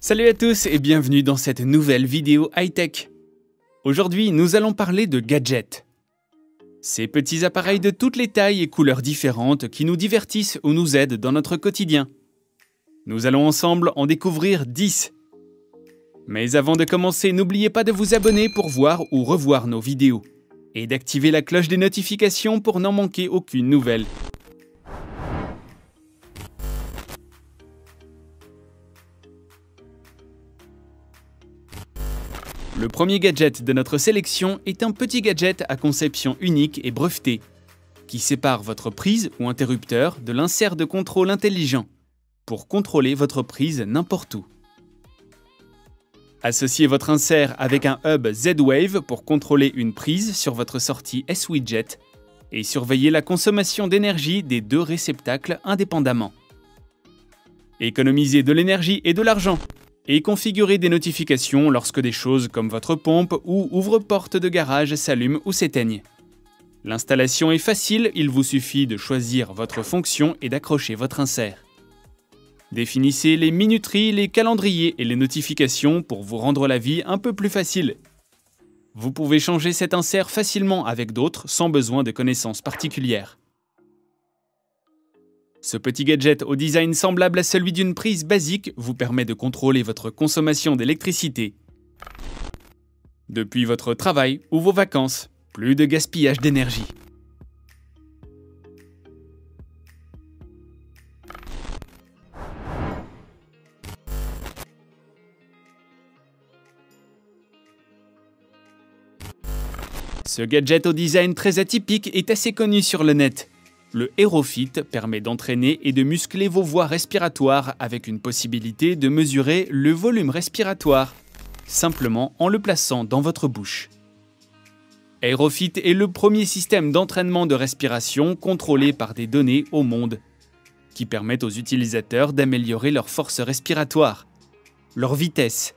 Salut à tous et bienvenue dans cette nouvelle vidéo high-tech. Aujourd'hui, nous allons parler de gadgets. Ces petits appareils de toutes les tailles et couleurs différentes qui nous divertissent ou nous aident dans notre quotidien. Nous allons ensemble en découvrir 10. Mais avant de commencer, n'oubliez pas de vous abonner pour voir ou revoir nos vidéos et d'activer la cloche des notifications pour n'en manquer aucune nouvelle. Le premier gadget de notre sélection est un petit gadget à conception unique et brevetée, qui sépare votre prise ou interrupteur de l'insert de contrôle intelligent, pour contrôler votre prise n'importe où. Associez votre insert avec un hub Z-Wave pour contrôler une prise sur votre sortie S-Widget et surveiller la consommation d'énergie des deux réceptacles indépendamment. Économisez de l'énergie et de l'argent. Et configurez des notifications lorsque des choses comme votre pompe ou ouvre-porte de garage s'allument ou s'éteignent. L'installation est facile, il vous suffit de choisir votre fonction et d'accrocher votre insert. Définissez les minuteries, les calendriers et les notifications pour vous rendre la vie un peu plus facile. Vous pouvez changer cet insert facilement avec d'autres sans besoin de connaissances particulières. Ce petit gadget au design semblable à celui d'une prise basique vous permet de contrôler votre consommation d'électricité. Depuis votre travail ou vos vacances, plus de gaspillage d'énergie. Ce gadget au design très atypique est assez connu sur le net. Le Aerofit permet d'entraîner et de muscler vos voies respiratoires avec une possibilité de mesurer le volume respiratoire, simplement en le plaçant dans votre bouche. Aerofit est le premier système d'entraînement de respiration contrôlé par des données au monde, qui permettent aux utilisateurs d'améliorer leur force respiratoire, leur vitesse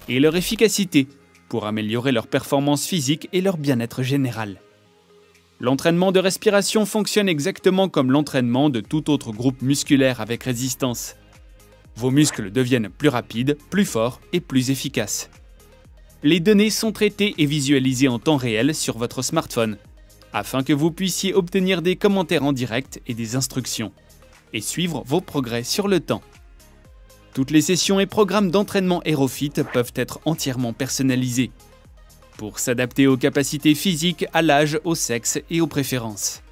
et leur efficacité pour améliorer leur performance physique et leur bien-être général. L'entraînement de respiration fonctionne exactement comme l'entraînement de tout autre groupe musculaire avec résistance. Vos muscles deviennent plus rapides, plus forts et plus efficaces. Les données sont traitées et visualisées en temps réel sur votre smartphone, afin que vous puissiez obtenir des commentaires en direct et des instructions, et suivre vos progrès sur le temps. Toutes les sessions et programmes d'entraînement Aerofit peuvent être entièrement personnalisés, pour s'adapter aux capacités physiques, à l'âge, au sexe et aux préférences.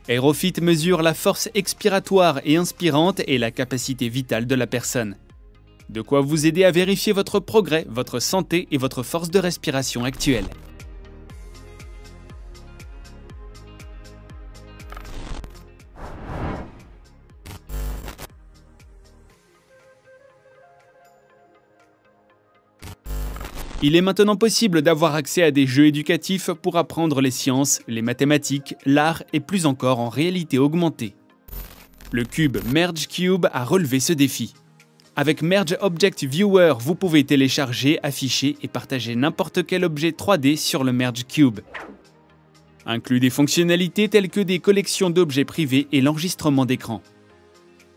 Aerofit mesure la force expiratoire et inspirante et la capacité vitale de la personne. De quoi vous aider à vérifier votre progrès, votre santé et votre force de respiration actuelle. Il est maintenant possible d'avoir accès à des jeux éducatifs pour apprendre les sciences, les mathématiques, l'art et plus encore en réalité augmentée. Le cube Merge Cube a relevé ce défi. Avec Merge Object Viewer, vous pouvez télécharger, afficher et partager n'importe quel objet 3D sur le Merge Cube. Inclut des fonctionnalités telles que des collections d'objets privés et l'enregistrement d'écran.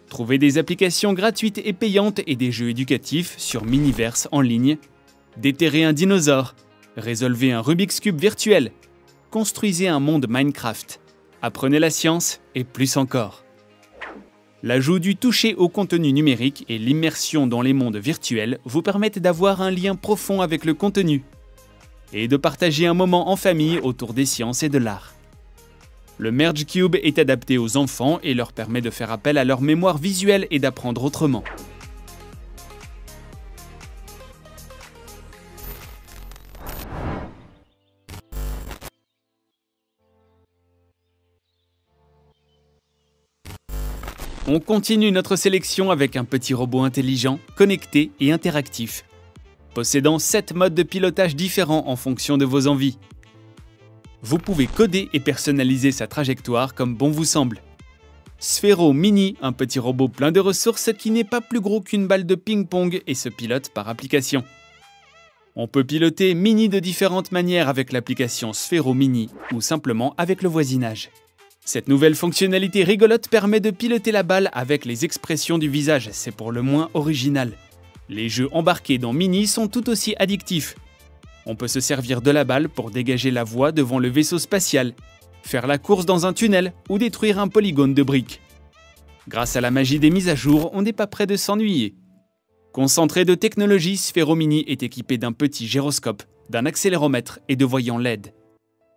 Trouvez des applications gratuites et payantes et des jeux éducatifs sur Miniverse en ligne. Déterrez un dinosaure, résolvez un Rubik's Cube virtuel, construisez un monde Minecraft, apprenez la science et plus encore. L'ajout du toucher au contenu numérique et l'immersion dans les mondes virtuels vous permettent d'avoir un lien profond avec le contenu et de partager un moment en famille autour des sciences et de l'art. Le Merge Cube est adapté aux enfants et leur permet de faire appel à leur mémoire visuelle et d'apprendre autrement. On continue notre sélection avec un petit robot intelligent, connecté et interactif, possédant 7 modes de pilotage différents en fonction de vos envies. Vous pouvez coder et personnaliser sa trajectoire comme bon vous semble. Sphero Mini, un petit robot plein de ressources qui n'est pas plus gros qu'une balle de ping-pong et se pilote par application. On peut piloter Mini de différentes manières avec l'application Sphero Mini ou simplement avec le voisinage. Cette nouvelle fonctionnalité rigolote permet de piloter la balle avec les expressions du visage, c'est pour le moins original. Les jeux embarqués dans Mini sont tout aussi addictifs. On peut se servir de la balle pour dégager la voie devant le vaisseau spatial, faire la course dans un tunnel ou détruire un polygone de briques. Grâce à la magie des mises à jour, on n'est pas près de s'ennuyer. Concentré de technologie, Sphero Mini est équipé d'un petit gyroscope, d'un accéléromètre et de voyants LED.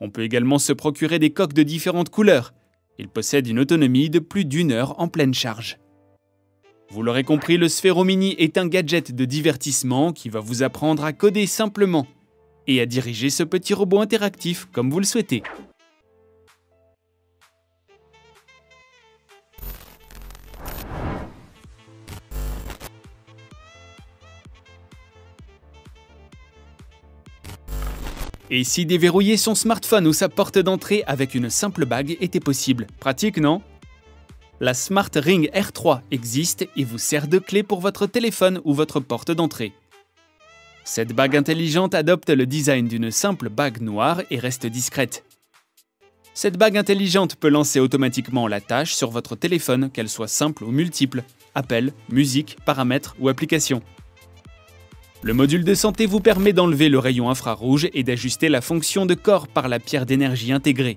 On peut également se procurer des coques de différentes couleurs. Il possède une autonomie de plus d'1 heure en pleine charge. Vous l'aurez compris, le Sphero Mini est un gadget de divertissement qui va vous apprendre à coder simplement et à diriger ce petit robot interactif comme vous le souhaitez. Et si déverrouiller son smartphone ou sa porte d'entrée avec une simple bague était possible? Pratique, non? La Smart Ring R3 existe et vous sert de clé pour votre téléphone ou votre porte d'entrée. Cette bague intelligente adopte le design d'une simple bague noire et reste discrète. Cette bague intelligente peut lancer automatiquement la tâche sur votre téléphone, qu'elle soit simple ou multiple, appels, musique, paramètres ou applications. Le module de santé vous permet d'enlever le rayon infrarouge et d'ajuster la fonction de corps par la pierre d'énergie intégrée.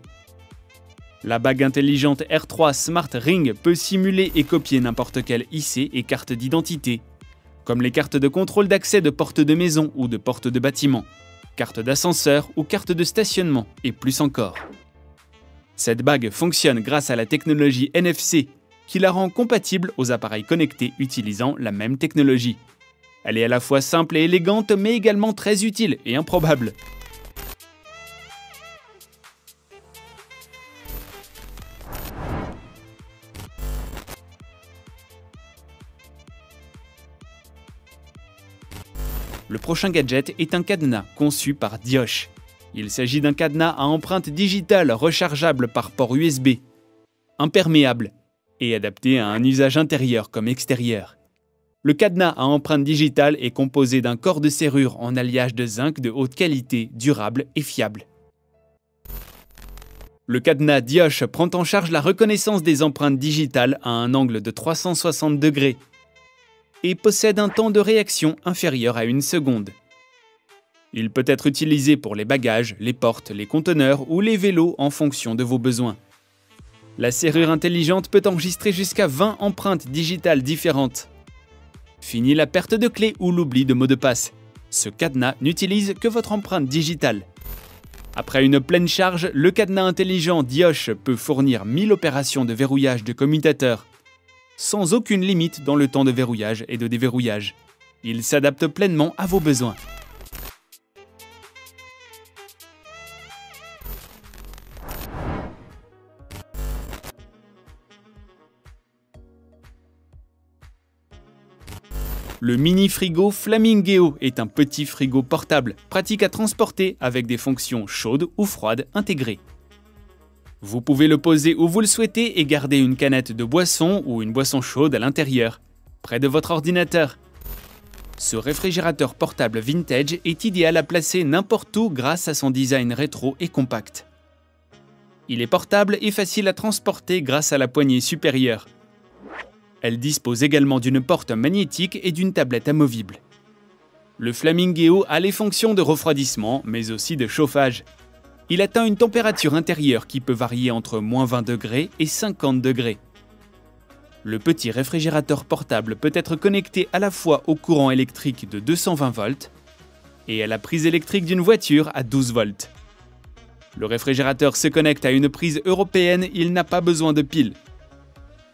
La bague intelligente R3 Smart Ring peut simuler et copier n'importe quelle IC et carte d'identité, comme les cartes de contrôle d'accès de porte de maison ou de porte de bâtiment, carte d'ascenseur ou carte de stationnement, et plus encore. Cette bague fonctionne grâce à la technologie NFC, qui la rend compatible aux appareils connectés utilisant la même technologie. Elle est à la fois simple et élégante, mais également très utile et improbable. Le prochain gadget est un cadenas conçu par Dioche. Il s'agit d'un cadenas à empreinte digitale rechargeable par port USB, imperméable et adapté à un usage intérieur comme extérieur. Le cadenas à empreinte digitale est composé d'un corps de serrure en alliage de zinc de haute qualité, durable et fiable. Le cadenas Dioche prend en charge la reconnaissance des empreintes digitales à un angle de 360 degrés et possède un temps de réaction inférieur à 1 seconde. Il peut être utilisé pour les bagages, les portes, les conteneurs ou les vélos en fonction de vos besoins. La serrure intelligente peut enregistrer jusqu'à 20 empreintes digitales différentes. Fini la perte de clé ou l'oubli de mot de passe. Ce cadenas n'utilise que votre empreinte digitale. Après une pleine charge, le cadenas intelligent Dioche peut fournir 1000 opérations de verrouillage de commutateurs, sans aucune limite dans le temps de verrouillage et de déverrouillage. Il s'adapte pleinement à vos besoins. Le mini frigo Flamingeo est un petit frigo portable, pratique à transporter avec des fonctions chaudes ou froides intégrées. Vous pouvez le poser où vous le souhaitez et garder une canette de boisson ou une boisson chaude à l'intérieur, près de votre ordinateur. Ce réfrigérateur portable vintage est idéal à placer n'importe où grâce à son design rétro et compact. Il est portable et facile à transporter grâce à la poignée supérieure. Elle dispose également d'une porte magnétique et d'une tablette amovible. Le Flamingeo a les fonctions de refroidissement, mais aussi de chauffage. Il atteint une température intérieure qui peut varier entre -20 degrés et 50 degrés. Le petit réfrigérateur portable peut être connecté à la fois au courant électrique de 220 volts et à la prise électrique d'une voiture à 12 volts. Le réfrigérateur se connecte à une prise européenne, il n'a pas besoin de pile.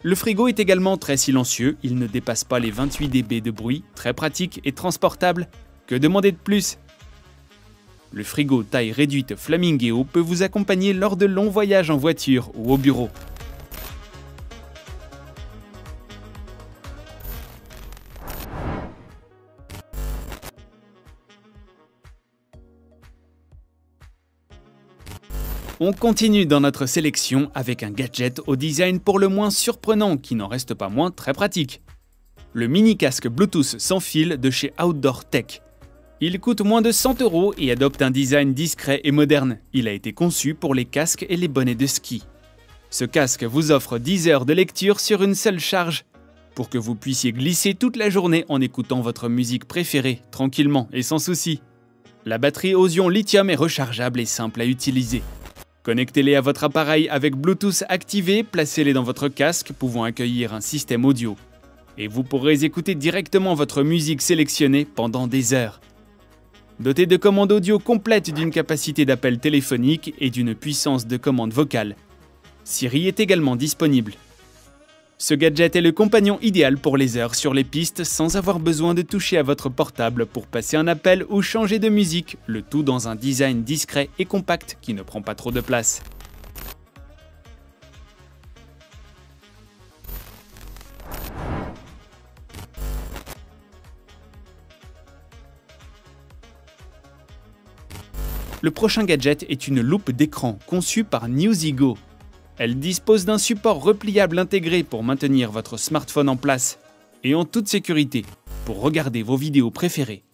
Le frigo est également très silencieux, il ne dépasse pas les 28 dB de bruit, très pratique et transportable. Que demander de plus? Le frigo taille réduite Flamingeo peut vous accompagner lors de longs voyages en voiture ou au bureau. On continue dans notre sélection avec un gadget au design pour le moins surprenant qui n'en reste pas moins très pratique. Le mini casque Bluetooth sans fil de chez Outdoor Tech. Il coûte moins de 100 € et adopte un design discret et moderne. Il a été conçu pour les casques et les bonnets de ski. Ce casque vous offre 10 heures de lecture sur une seule charge. pour que vous puissiez glisser toute la journée en écoutant votre musique préférée, tranquillement et sans souci. La batterie aux ions lithium est rechargeable et simple à utiliser. Connectez-les à votre appareil avec Bluetooth activé, placez-les dans votre casque pouvant accueillir un système audio. Et vous pourrez écouter directement votre musique sélectionnée pendant des heures. Doté de commandes audio complètes d'une capacité d'appel téléphonique et d'une puissance de commande vocale, Siri est également disponible. Ce gadget est le compagnon idéal pour les heures sur les pistes sans avoir besoin de toucher à votre portable pour passer un appel ou changer de musique, le tout dans un design discret et compact qui ne prend pas trop de place. Le prochain gadget est une loupe d'écran conçue par Newsigo. Elle dispose d'un support repliable intégré pour maintenir votre smartphone en place et en toute sécurité pour regarder vos vidéos préférées.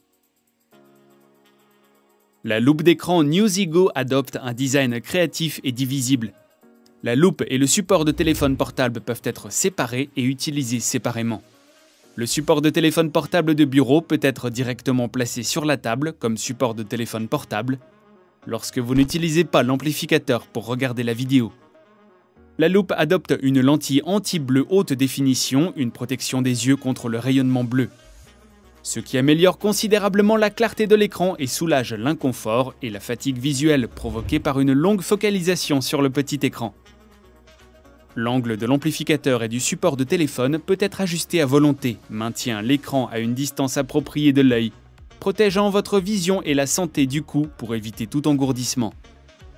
La loupe d'écran Newsigo adopte un design créatif et divisible. La loupe et le support de téléphone portable peuvent être séparés et utilisés séparément. Le support de téléphone portable de bureau peut être directement placé sur la table comme support de téléphone portable lorsque vous n'utilisez pas l'amplificateur pour regarder la vidéo. La loupe adopte une lentille anti-bleu haute définition, une protection des yeux contre le rayonnement bleu, ce qui améliore considérablement la clarté de l'écran et soulage l'inconfort et la fatigue visuelle provoquée par une longue focalisation sur le petit écran. L'angle de l'amplificateur et du support de téléphone peut être ajusté à volonté, maintient l'écran à une distance appropriée de l'œil, protégeant votre vision et la santé du cou pour éviter tout engourdissement.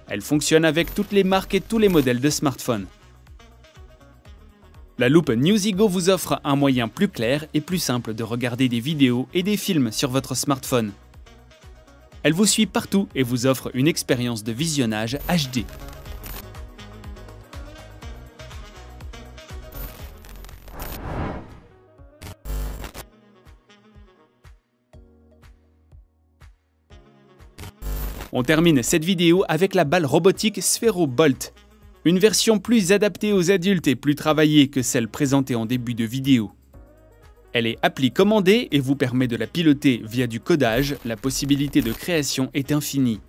Elle fonctionne avec toutes les marques et tous les modèles de smartphones. La loupe Newsigo vous offre un moyen plus clair et plus simple de regarder des vidéos et des films sur votre smartphone. Elle vous suit partout et vous offre une expérience de visionnage HD. On termine cette vidéo avec la balle robotique Sphero-Bolt, une version plus adaptée aux adultes et plus travaillée que celle présentée en début de vidéo. Elle est appli commandée et vous permet de la piloter via du codage, la possibilité de création est infinie.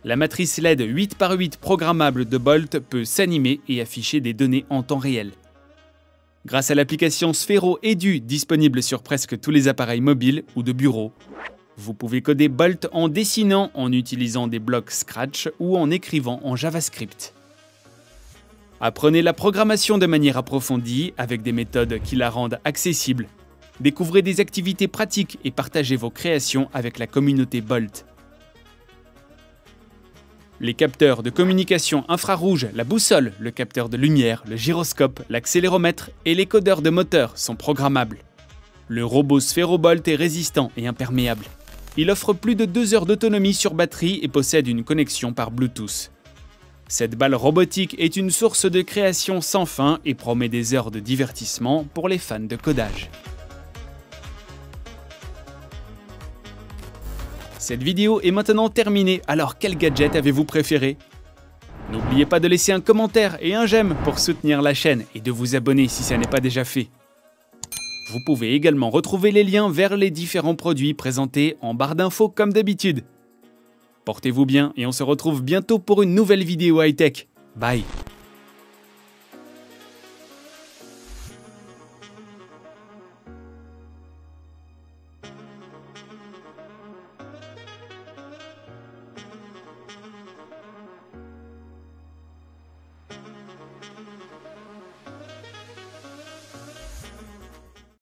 La matrice LED 8x8 programmable de Bolt peut s'animer et afficher des données en temps réel. Grâce à l'application Sphero Edu disponible sur presque tous les appareils mobiles ou de bureau, vous pouvez coder Bolt en dessinant, en utilisant des blocs Scratch ou en écrivant en JavaScript. Apprenez la programmation de manière approfondie avec des méthodes qui la rendent accessible. Découvrez des activités pratiques et partagez vos créations avec la communauté Bolt. Les capteurs de communication infrarouge, la boussole, le capteur de lumière, le gyroscope, l'accéléromètre et les codeurs de moteur sont programmables. Le robot Sphero-Bolt est résistant et imperméable. Il offre plus de 2 heures d'autonomie sur batterie et possède une connexion par Bluetooth. Cette balle robotique est une source de création sans fin et promet des heures de divertissement pour les fans de codage. Cette vidéo est maintenant terminée, alors quel gadget avez-vous préféré? N'oubliez pas de laisser un commentaire et un j'aime pour soutenir la chaîne et de vous abonner si ça n'est pas déjà fait. Vous pouvez également retrouver les liens vers les différents produits présentés en barre d'infos comme d'habitude. Portez-vous bien et on se retrouve bientôt pour une nouvelle vidéo high-tech. Bye!